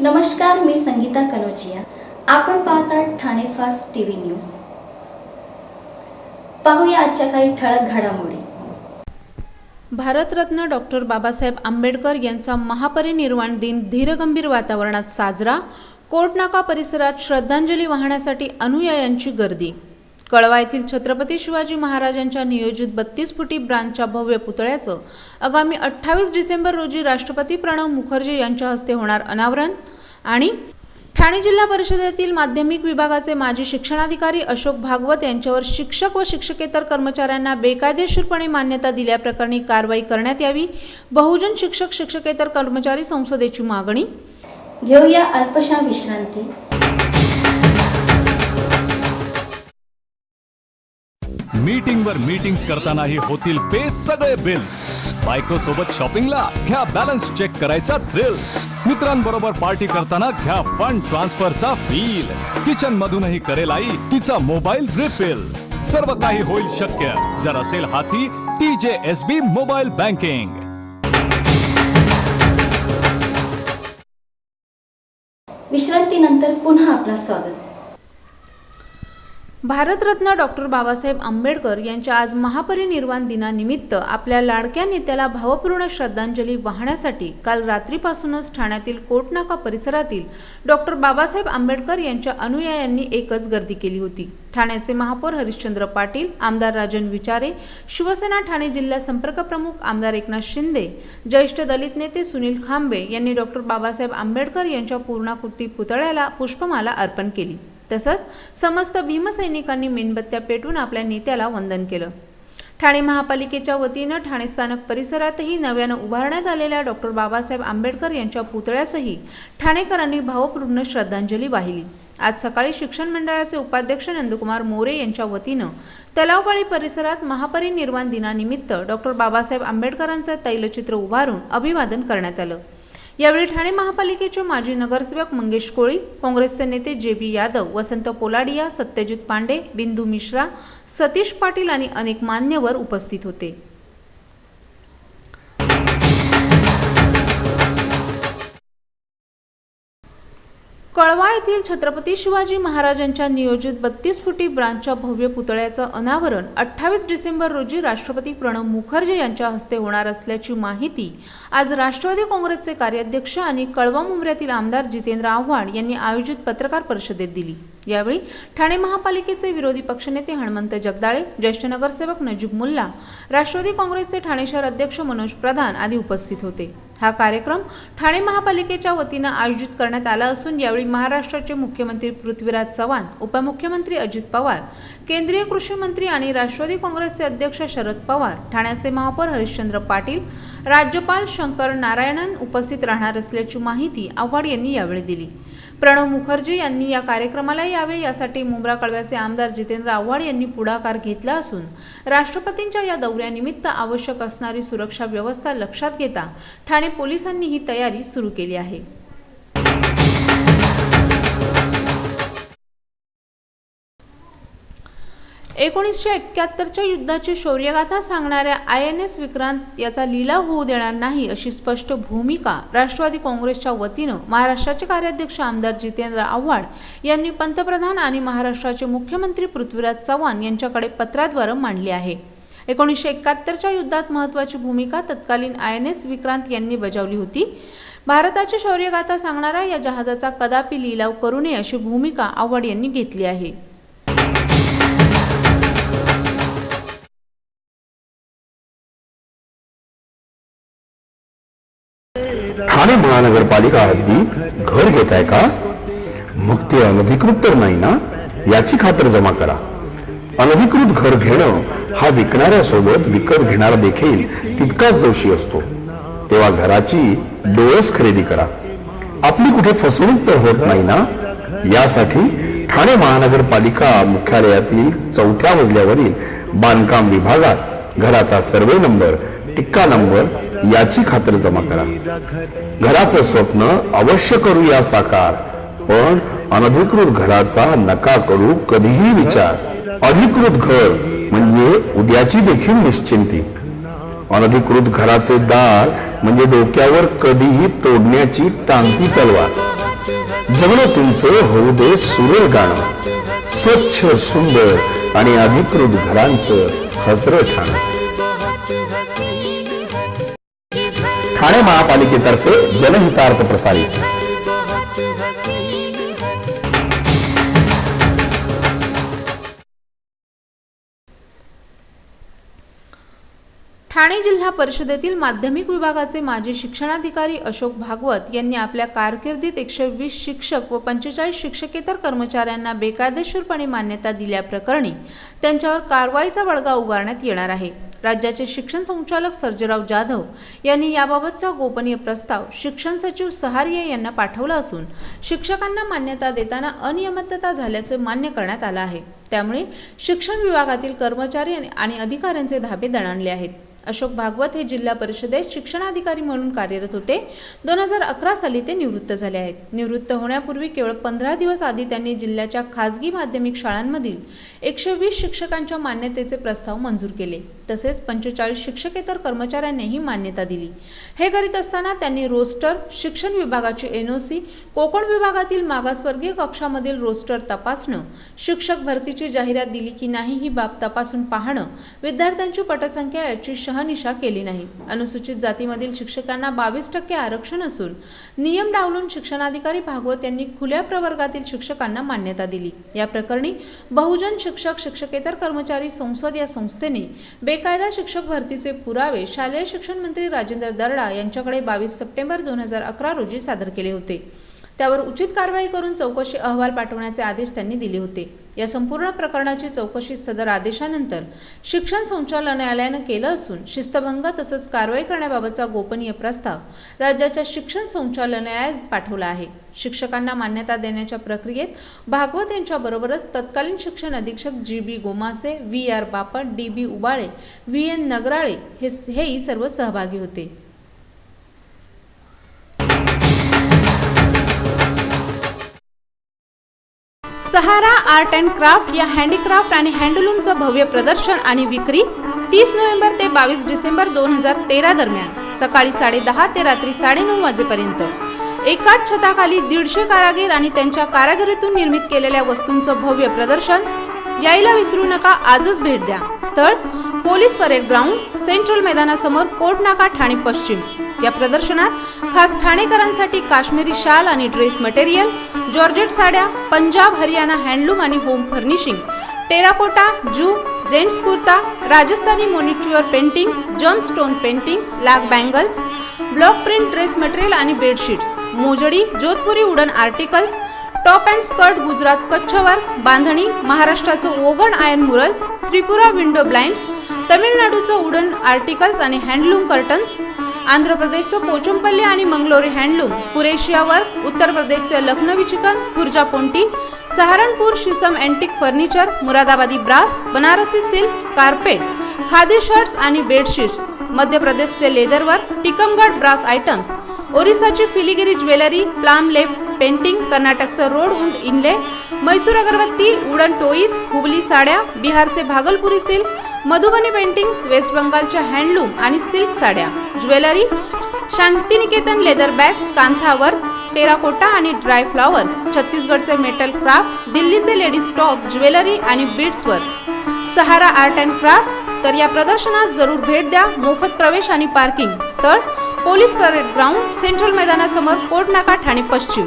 नमस्कार, मी संगीता कनोजिया. आपण पाहता ठाणे फास्ट टीव्ही न्यूज. पाहूया आजच्या काही ठळक घडामोडी. भारतरत्न डॉक्टर बाबासाहेब आंबेडकर यांचा महापरिनिर्वाण दिन धीरगंभीर वातावरणात साजरा. कोर्टनाका परिसरात श्रद्धांजली वाहण्यासाठी अनुयायांची गर्दी. कळवा येथील छत्रपती शिवाजी महाराजांच्या नियोजित 32 फुटी ब्रांचच्या भव्य पुतळ्याचं आगामी 28 डिसेंबर रोजी राष्ट्रपती प्रणव मुखर्जी यांच्या हस्ते होणार अनावरण. आणि ठाणे जिल्हा परिषदेतील माध्यमिक विभागाचे माजी शिक्षणाधिकारी अशोक भागवत यांच्यावर शिक्षक व शिक्षकेतर कर्मचाऱ्यांना बेकायदेशीरपणे मान्यता दिल्याप्रकरणी कारवाई करण्यात यावी. बहुजन शिक्षक शिक्षकेतर कर्मचारी संसदेची मागणी. घेऊया अल्पशा विश्रांती. मीटिंगवर मीटिंग्स करतानाही होतील पे सगळे बिल्स. बायको सोबत शॉपिंगला घ्या बॅलन्स चेक करायचा थ्रिल. मित्रांबरोबर पार्टी करताना घ्या फंड ट्रान्सफरचा फील. किचन मधूनही करेल आई तिचा मोबाईल रिफिल. सर्व काही होईल शक्य जर असेल हाती TJSB मोबाईल बँकिंग. विश्रांतीनंतर पुन्हा आपलं स्वागत. भारतरत्न डॉक्टर बाबासाहेब आंबेडकर यांच्या आज महापरिनिर्वाण दिनानिमित्त आपल्या लाडक्या नेत्याला भावपूर्ण श्रद्धांजली वाहण्यासाठी काल रात्रीपासूनच ठाण्यातील कोर्टनाका परिसरातील डॉक्टर बाबासाहेब आंबेडकर यांच्या अनुयायांनी एकच गर्दी केली होती. ठाण्याचे महापौर हरिश्चंद्र पाटील, आमदार राजन विचारे, शिवसेना ठाणे जिल्हा संपर्क प्रमुख आमदार एकनाथ शिंदे, ज्येष्ठ दलित नेते सुनील खांबे यांनी डॉक्टर बाबासाहेब आंबेडकर यांच्या पूर्णाकृती पुतळ्याला पुष्पमाला अर्पण केली. तसंच समस्त भीमसैनिकांनी मेणबत्त्या पेटवून आपल्या नेत्याला वंदन केलं. ठाणे महापालिकेच्या वतीनं ठाणे स्थानक परिसरातही नव्यानं उभारण्यात आलेल्या डॉक्टर बाबासाहेब आंबेडकर यांच्या पुतळ्यासही ठाणेकरांनी भावपूर्ण श्रद्धांजली वाहिली. आज सकाळी शिक्षण मंडळाचे उपाध्यक्ष नंदकुमार मोरे यांच्या वतीनं तलावपाळी परिसरात महापरिनिर्वाण दिनानिमित्त डॉक्टर बाबासाहेब आंबेडकरांचं तैलचित्र उभारून अभिवादन करण्यात आलं. यावेळी ठाणे महापालिकेचे माजी नगरसेवक मंगेश कोळी, काँग्रेसचे नेते JB यादव, वसंत पोलाडिया, सत्यजित पांडे, बिंदू मिश्रा, सतीश पाटील आणि अनेक मान्यवर उपस्थित होते. कळवा येथील छत्रपती शिवाजी महाराजांच्या नियोजित 32 फुटी ब्रांचच्या भव्य पुतळ्याचं अनावरण 28 डिसेंबर रोजी राष्ट्रपती प्रणव मुखर्जी यांच्या हस्ते होणार असल्याची माहिती आज राष्ट्रवादी काँग्रेसचे कार्याध्यक्ष आणि कळवा मुंब्र्यातील आमदार जितेंद्र आव्हाड यांनी आयोजित पत्रकार परिषदेत दिली. यावेळी ठाणे महापालिकेचे विरोधी पक्षनेते हनुमंत जगदाळे, ज्येष्ठ नगरसेवक नजीब मुल्ला, राष्ट्रवादी काँग्रेसचे ठाणे शहर अध्यक्ष मनोज प्रधान आदी उपस्थित होते. हा कार्यक्रम ठाणे महापालिकेच्या वतीनं आयोजित करण्यात आला असून यावेळी महाराष्ट्राचे मुख्यमंत्री पृथ्वीराज चव्हाण, उपमुख्यमंत्री अजित पवार, केंद्रीय कृषी मंत्री आणि राष्ट्रवादी काँग्रेसचे अध्यक्ष शरद पवार, ठाण्याचे महापौर हरिश्चंद्र पाटील, राज्यपाल शंकर नारायणन उपस्थित राहणार असल्याची माहिती आव्हाड यांनी यावेळी दिली. प्रणव मुखर्जी यांनी या कार्यक्रमाला यावे यासाठी मुंब्रा कळव्याचे आमदार जितेंद्र आव्हाड यांनी पुढाकार घेतला असून राष्ट्रपतींच्या या दौऱ्यानिमित्त आवश्यक असणारी सुरक्षा व्यवस्था लक्षात घेता ठाणे पोलिसांनी ही तयारी सुरू केली आहे. च्या युद्धाची शौर्यगाथा सांगणाऱ्या INS विक्रांत याचा लिलाव होऊ देणार नाही अशी स्पष्ट भूमिका राष्ट्रवादी काँग्रेसच्या वतीनं महाराष्ट्राचे कार्याध्यक्ष आमदार जितेंद्र आव्हाड यांनी पंतप्रधान आणि महाराष्ट्राचे मुख्यमंत्री पृथ्वीराज चव्हाण यांच्याकडे पत्राद्वारे मांडली आहे. 1971च्या युद्धात महत्त्वाची भूमिका तत्कालीन INS विक्रांत यांनी बजावली होती. भारताची शौर्यगाथा सांगणाऱ्या या जहाजाचा कदापि लिलाव करू नये अशी भूमिका आव्हाड यांनी घेतली आहे. ठाणे महानगरपालिका हद्दीत घर घेताय का? मग ते अनधिकृत तर नाही ना, याची खातर जमा करा. अनधिकृत घर घेणं हा विकणाऱ्यासोबत विकत घेणारा देखील तितकाच दोषी असतो. तेव्हा घराची डोळस खरेदी करा. आपली कुठे फसवणूक तर होत नाही ना, यासाठी ठाणे महानगरपालिका मुख्यालयातील 4थ्या मजल्यावरील बांधकाम विभागात घराचा सर्वे नंबर, टिक्का नंबर याची खातर जमा करा. घराचं स्वप्न अवश्य करूया साकार, पण अनधिकृत घराचा नका करू कधीही विचार. अधिकृत घर म्हणजे उद्याची देखील निश्चिंती. अनधिकृत घराचे दार म्हणजे डोक्यावर कधीही तोडण्याची टांगती तलवार. जगणं तुमचं होऊ दे सुरेल गाणं, स्वच्छ सुंदर आणि अधिकृत घरांचं हजर ठाणं. ठाणे महापालिकेतर्फे जनहितार्थ प्रसारित. ठाणे जिल्हा परिषदेतील माध्यमिक विभागाचे माजी शिक्षणाधिकारी अशोक भागवत यांनी आपल्या कारकिर्दीत 120 शिक्षक व 45 शिक्षकेतर कर्मचाऱ्यांना बेकायदेशीरपणे मान्यता दिल्याप्रकरणी त्यांच्यावर कारवाईचा बडगा उगारण्यात येणार आहे. राज्याचे शिक्षण संचालक सर्जेराव जाधव यांनी याबाबतचा गोपनीय प्रस्ताव शिक्षण सचिव सहारिया यांना पाठवला असून शिक्षकांना मान्यता देताना अनियमितता झाल्याचे मान्य करण्यात आलं आहे. त्यामुळे शिक्षण विभागातील कर्मचारी आणि अधिकाऱ्यांचे धाबे दणाणले आहेत. अशोक भागवत हे जिल्हा परिषदेत शिक्षणाधिकारी म्हणून कार्यरत होते. 2011 साली ते निवृत्त झाले आहेत. निवृत्त होण्यापूर्वी केवळ 15 दिवस आधी त्यांनी जिल्ह्याच्या खासगी माध्यमिक शाळांमधील 120 शिक्षकांच्या मान्यतेचे प्रस्ताव मंजूर केले. तसेच 45 शिक्षकेतर कर्मचाऱ्यांनाही मान्यता दिली. हे करीत असताना त्यांनी रोस्टर, शिक्षण विभागाची NOC, कोकण विभागातील मागासवर्गीय कक्षामधील रोस्टर तपासणं, शिक्षक भरतीची जाहिरात दिली की नाही ही बाब तपासून पाहणं, विद्यार्थ्यांची पटसंख्या याची शहानिशा केली नाही. अनुसूचित जातीमधील शिक्षकांना 22% आरक्षण असून नियम डावलून शिक्षणाधिकारी भागवत यांनी खुल्या प्रवर्गातील शिक्षकांना मान्यता दिली. या प्रकरणी बहुजन शिक्षक शिक्षकेतर कर्मचारी संसद या संस्थेने बेकायदा शिक्षक भरतीचे पुरावे शालेय शिक्षण मंत्री राजेंद्र दर्डा यांच्याकडे 22 सप्टेंबर 2011 रोजी सादर केले होते. त्यावर उचित कारवाई करून चौकशी अहवाल पाठवण्याचे आदेश त्यांनी दिले होते. या संपूर्ण प्रकरणाची चौकशी सदर आदेशानंतर शिक्षण संचालनालयाने केलं असून शिस्तभंग तसंच कारवाई करण्याबाबतचा गोपनीय प्रस्ताव राज्याच्या शिक्षण संचालनालयास पाठवला आहे. शिक्षकांना मान्यता देण्याच्या प्रक्रियेत भागवत यांच्याबरोबरच तत्कालीन शिक्षण अधीक्षक GB Gomase, VR Bapat, DB Ubale, VN Nagrale हेही सर्व सहभागी होते. सहारा आर्ट अँड क्राफ्ट या हँडीक्राफ्ट आणि हँडलूमचं भव्य प्रदर्शन आणि विक्री 30 नोव्हेंबर ते 22 डिसेंबर 2013 दरम्यान सकाळी 10:30 ते रात्री 9:30 वाजेपर्यंत एकाच छताखाली 150 कारागीर आणि त्यांच्या कारागिरीतून निर्मित केलेल्या वस्तूंचं भव्य प्रदर्शन. यायला विसरू नका, आजच भेट द्या. स्थळ पोलीस परेड ग्राउंड, सेंट्रल मैदानासमोर, कोर्ट नाका, ठाणे पश्चिम. या प्रदर्शनात खास ठाणेकरांसाठी काश्मीरी शाल आणि ड्रेस मटेरियल, जॉर्जेट साड्या, पंजाब हरियाणा हँडलूम आणि home furnishing, terracotta, gents kurta, Rajasthani miniature paintings, gem stone paintings, lac bangles, block print dress material आणि बेडशीट्स, मोजडी, Jodhpuri wooden articles, top and skirt Gujarat Kutch work, bandhani, महाराष्ट्राचं ओगण iron murals, Tripura window blinds, तमिळनाडूचं वुडन आर्टिकल्स आणि handloom curtains, Andhra प्रदेशचं पोचमपल्ली आणि Mangalori handloom, कुरेशिया work, Uttar प्रदेशचं लखनवी चिकन, खुर्जा पोंटी, सहारनपूर शीसम अँटिक फर्निचर, मुरादाबादी brass, Banarasi silk, carpet, khadi shirts आणि बेडशीट्स, मध्य प्रदेशचे leather work, Tikamgarh brass items, ओरिसाची filigree jewellery, palm leaf painting, कर्नाटकचं rose wood inlay, Mysore agarbatti, wooden toys, Hubli साड्या, बिहारचे Bhagalpuri silk, Madhubani paintings, west बंगालच्या हँडलूम आणि सिल्क साड्या, jewellery, Shantiniketan leather bags, kantha work, terracotta आणि ड्राय फ्लॉवर्स, छत्तीसगडचे मेटल क्राफ्ट, दिल्लीचे लेडीज टॉप, ज्वेलरी आणि beads work. Sahara art and craft. तर या प्रदर्शनास जरूर भेट द्या. मोफत प्रवेश आणि पार्किंग. स्थळ पोलीस परेड ग्राउंड, सेंट्रल मैदानासमोर, कोर्ट नाका, ठाणे पश्चिम.